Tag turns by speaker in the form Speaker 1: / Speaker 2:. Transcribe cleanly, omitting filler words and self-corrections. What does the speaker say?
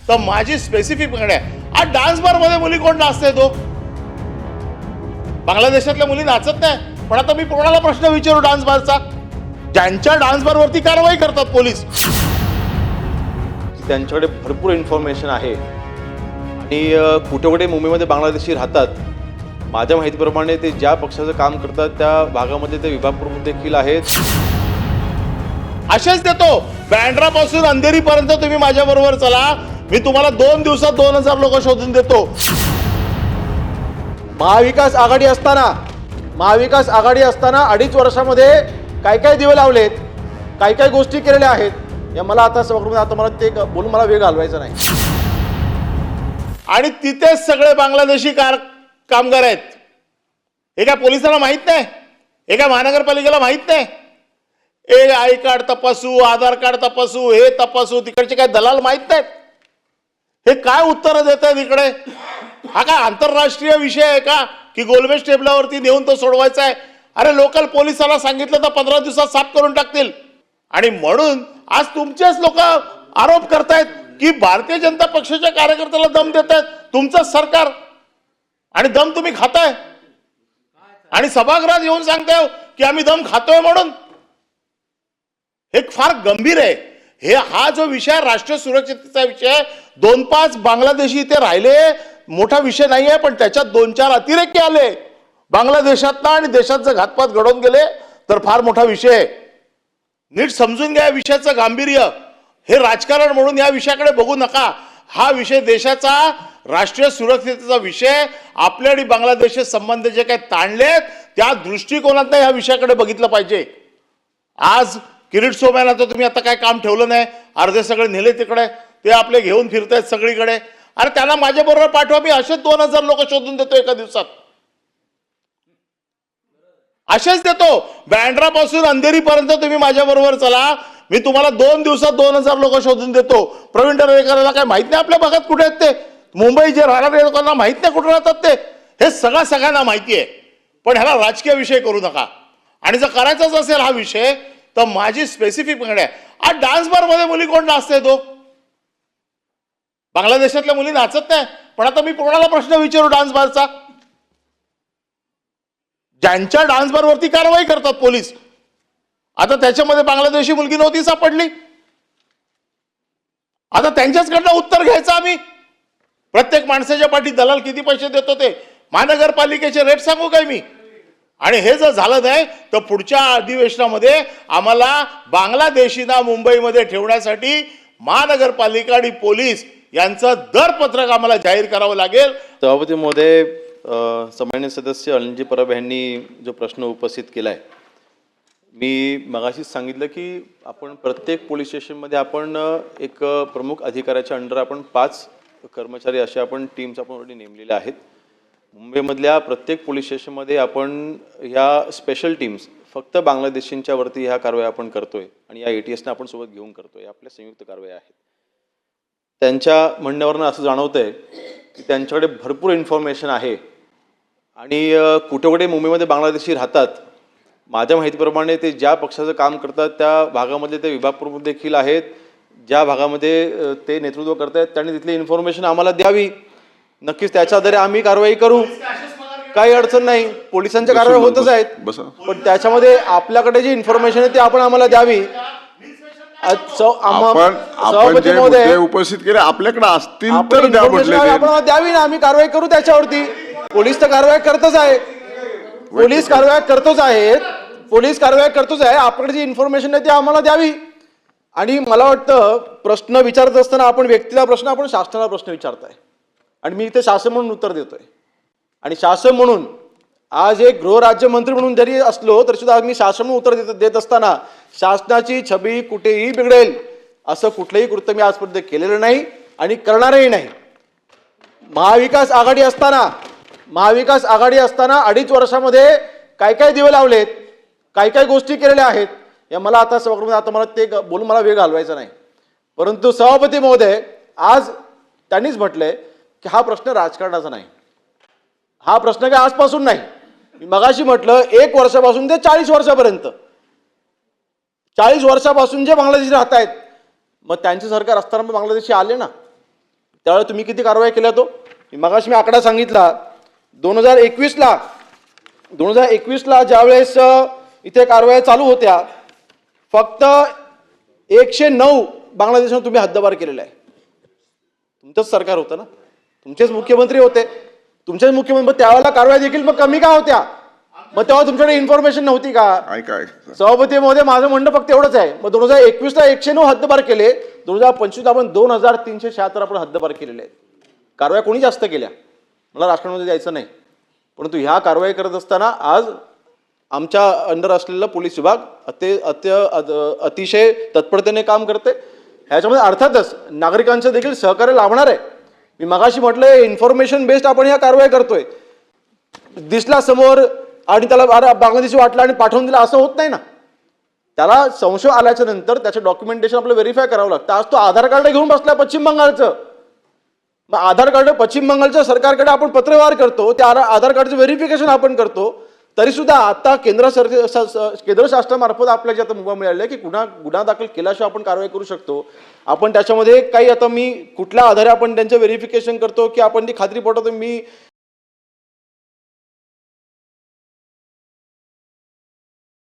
Speaker 1: तर माझी स्पेसिफिक मागणी आहे, आज डान्स बार मध्ये मुली कोण नाचते? तो बांगलादेशातल्या मुली नाचत नाही, पण आता मी कोणाला प्रश्न विचारू डान्स बारचा? ज्यांच्या डान्स बार वरती कारवाई करतात पोलीस,
Speaker 2: त्यांच्याकडे भरपूर इन्फॉर्मेशन आहे आणि कुठे कुठे मुंबईमध्ये बांगलादेशी राहतात. माझ्या माहितीप्रमाणे ते ज्या पक्षाचं काम करतात त्या भागामध्ये ते विभाग प्रमुख देखील आहेत.
Speaker 1: असेच देतो. बँड्रा पासून अंधेरी पर्यंत तुम्ही माझ्या बरोबर चला, मी तुम्हाला 2 दिवसात 2000 लोक शोधून देतो.
Speaker 3: महाविकास आघाडी असताना 2.5 वर्षामध्ये काय काय दिवे लावलेत, काय काय गोष्टी केलेल्या आहेत, या मला आता मला ते बोलून मला वेळ घालवायचा नाही.
Speaker 1: आणि तिथेच सगळे बांगलादेशी कामगार आहेत. हे काय पोलिसांना माहित नाही? हे काय महानगरपालिकेला माहित नाही? हे आय कार्ड तपासू, आधार कार्ड तपासू, हे तपासू, तिकडचे काय दलाल माहित नाहीत? हे काय उत्तर देत आहेत इकडे? हा काय आंतरराष्ट्रीय विषय आहे का की गोलमेज टेबलावरती नेऊन तो सोडवायचा आहे? अरे लोकल पोलिसाला सांगितलं तर 15 दिवसात साफ करून टाकतील. आणि म्हणून आज तुमचेच लोक आरोप करतायत की भारतीय जनता पक्षाच्या कार्यकर्त्याला दम देत आहेत तुमचं सरकार, आणि दम तुम्ही खाताय आणि सभागृहात येऊन सांगताय की आम्ही दम खातोय म्हणून. हे फार गंभीर आहे. हा जो विषय राष्ट्रीय सुरक्षिततेचा विषय, 2-5 बांगलादेशी इथे राहिले मोठा विषय नाही आहे, पण त्याच्यात 2-4 अतिरेकी आले बांगलादेशातनं आणि देशात जर घातपात घडवून गेले तर फार मोठा विषय आहे. नीट समजून घ्या या विषयाचं गांभीर्य. हे राजकारण म्हणून या विषयाकडे बघू नका. हा विषय देशाचा राष्ट्रीय सुरक्षिततेचा विषय, आपले आणि बांगलादेशचे संबंध जे काही ताणलेत त्या दृष्टिकोनातनं या विषयाकडे बघितलं पाहिजे. आज किरीट सोमय्यांना तर तुम्ही आता काय काम ठेवलं नाही, अर्धे सगळे नेले तिकडे, ते आपले घेऊन फिरतायत सगळीकडे. अरे त्यांना माझ्या बरोबर पाठवा, मी असेच 2000 लोक शोधून देतो एका दिवसात. असेच देतो. बँड्रा पासून अंधेरी पर्यंत तुम्ही माझ्या बरोबर चला, मी तुम्हाला 2 दिवसात 2000 लोक शोधून देतो. प्रवीण दरेकरला काय माहित नाही आपल्या भागात कुठे आहेत ते? मुंबई जे राहणारे लोकांना माहित नाही कुठे राहतात ते? हे सगळ्यांना माहिती आहे, पण ह्याला राजकीय विषय करू नका. आणि जर करायचाच असेल हा विषय तर माझी स्पेसिफिक मागणी आहे, आज डान्स बार मध्ये मुली कोण नाचते? तो बांगलादेशातल्या मुली नाचत नाही, पण आता मी कोणाला प्रश्न विचारू डान्स बारचा? ज्यांच्या डान्स बार वरती कारवाई करतात पोलीस, आता त्याच्यामध्ये बांगलादेशी मुलगी नव्हती सापडली, आता त्यांच्याचकडनं उत्तर घ्यायचं आम्ही. प्रत्येक माणसाच्या पाठी दलाल किती पैसे देतो ते महानगरपालिकेचे रेट सांगू काय मी? आणि हे जर झालं नाही तर पुढच्या अधिवेशनामध्ये आम्हाला बांगलादेशींना मुंबईमध्ये ठेवण्यासाठी महानगरपालिका आणि पोलीस यांचं दरपत्रक आम्हाला जाहीर करावं लागेल.
Speaker 2: सभापती महोदय, सन्माननीय सदस्य अनिलजी परब यांनी जो प्रश्न उपस्थित केला आहे, मी मगाशीच सांगितलं की आपण प्रत्येक पोलीस स्टेशनमध्ये आपण एक प्रमुख अधिकाऱ्याच्या अंडर आपण 5 कर्मचारी असे आपण टीम्स आपण ऑलरेडी नेमलेल्या आहेत. मुंबईमधल्या प्रत्येक पोलीस स्टेशनमध्ये आपण ह्या स्पेशल टीम्स फक्त बांगलादेशींच्या वरती ह्या कारवाई आपण करतोय आणि या ATSने आपण सोबत घेऊन करतोय. आपल्या संयुक्त कारवाई आहेत. त्यांच्या म्हणण्यावरनं असं जाणवतंय की त्यांच्याकडे भरपूर इन्फॉर्मेशन आहे आणि कुठे कुठे मुंबईमध्ये बांगलादेशी राहतात. माझ्या माहितीप्रमाणे ते ज्या पक्षाचं काम करतात त्या भागामध्ये ते विभाग प्रमुख देखील आहेत. ज्या भागामध्ये ते नेतृत्व करतायत त्यांनी तिथली इन्फॉर्मेशन आम्हाला द्यावी. नक्कीच त्याच्या आधारे आम्ही कारवाई करू, काही अडचण नाही. पोलिसांच्या कारवाई होतच आहेत, पण त्याच्यामध्ये आपल्याकडे जी इन्फॉर्मेशन आहे ती आपण आम्हाला द्यावी.
Speaker 4: सभापती महोदय उपस्थित केले आपल्याकडे असतील तर
Speaker 3: आपण द्यावी ना, आम्ही कारवाई करू त्याच्यावरती. पोलीस तर कारवाई करतच आहे, पोलीस कारवाई करतोच आहे. आपल्याकडे जी इन्फॉर्मेशन आहे ती आम्हाला द्यावी. आणि मला वाटतं प्रश्न विचारत असताना आपण व्यक्तीला प्रश्न, आपण शासनाला प्रश्न विचारताय आणि मी इथे शासन म्हणून उत्तर देतोय. आणि शासन म्हणून आज एक गृहराज्यमंत्री म्हणून जरी असलो तरी सुद्धा मी शासन म्हणून उत्तर देत असताना शासनाची छबी कुठेही बिघडेल असं कुठलंही कृत्य मी आजपर्यंत केलेलं नाही आणि करणारही नाही. महाविकास आघाडी असताना 2.5 वर्षामध्ये काय काय दिवे लावलेत, काय काय गोष्टी केलेल्या आहेत, या मला आता मला ते बोलून मला वेळ घालवायचा नाही. परंतु सभापती महोदय, आज त्यांनीच म्हटलंय की हा प्रश्न राजकारणाचा नाही, हा प्रश्न काय आजपासून नाही. मी मगाशी म्हटलं 1 वर्षापासून ते 40 वर्षापर्यंत, 40 वर्षापासून जे बांगलादेशी राहत आहेत, मग त्यांचे सरकार असताना बांगलादेशी आले ना. त्यावेळेला तुम्ही किती कारवाई केल्या तो मगाशी मी आकडा सांगितला 2021ला ज्यावेळेस इथे कारवाया चालू होत्या फक्त 109 बांगलादेशात तुम्ही हद्दपार केलेला आहे. तुमचंच सरकार होतं ना, तुमचेच मुख्यमंत्री होते, तुमचेच मुख्यमंत्री त्यावेळेला कारवाई देखील मग कमी का होत्या? मग तेव्हा तुमच्याकडे इन्फॉर्मेशन नव्हती का?
Speaker 4: ऐका
Speaker 3: सभापती महोदय माझं म्हणणं फक्त एवढंच आहे. मग 2021ला 109 हद्दपार केले, 2025 आपण 2376 आपण हद्दपार केलेले आहेत. कारवाया कोणी जास्त केल्या मला राजकारणामध्ये द्यायचं नाही, परंतु ह्या कारवाई करत असताना आज आमच्या अंडर असलेला पोलीस विभाग अतिशय तत्परतेने काम करते. ह्याच्यामध्ये अर्थातच नागरिकांचं देखील सहकार्य लाभणार आहे. मी मगाशी म्हटलं इन्फॉर्मेशन बेस्ड आपण ह्या कारवाई करतोय. दिसला समोर आणि त्याला बांगलादेशी वाटला आणि पाठवून दिला असं होत नाही ना. त्याला संशय आल्याच्या नंतर त्याचं डॉक्युमेंटेशन आपल्याला व्हेरीफाय करावं लागतं. आज तो आधार कार्ड घेऊन बसलाय पश्चिम बंगालचं. मग आधार कार्ड पश्चिम बंगालच्या सरकारकडे आपण पत्रव्यवहार करतो, त्या आधार कार्डचं व्हेरिफिकेशन आपण करतो. तरी सुद्धा आता केंद्र शासनामार्फत आपल्याला जे आता मुभा मिळालेला आहे की गुन्हा दाखल केल्याशिवाय आपण कारवाई करू शकतो. आपण त्याच्यामध्ये काही आता मी कुठल्या आधारे आपण त्यांचं व्हेरिफिकेशन करतो की आपण ती खात्री पटवतो मी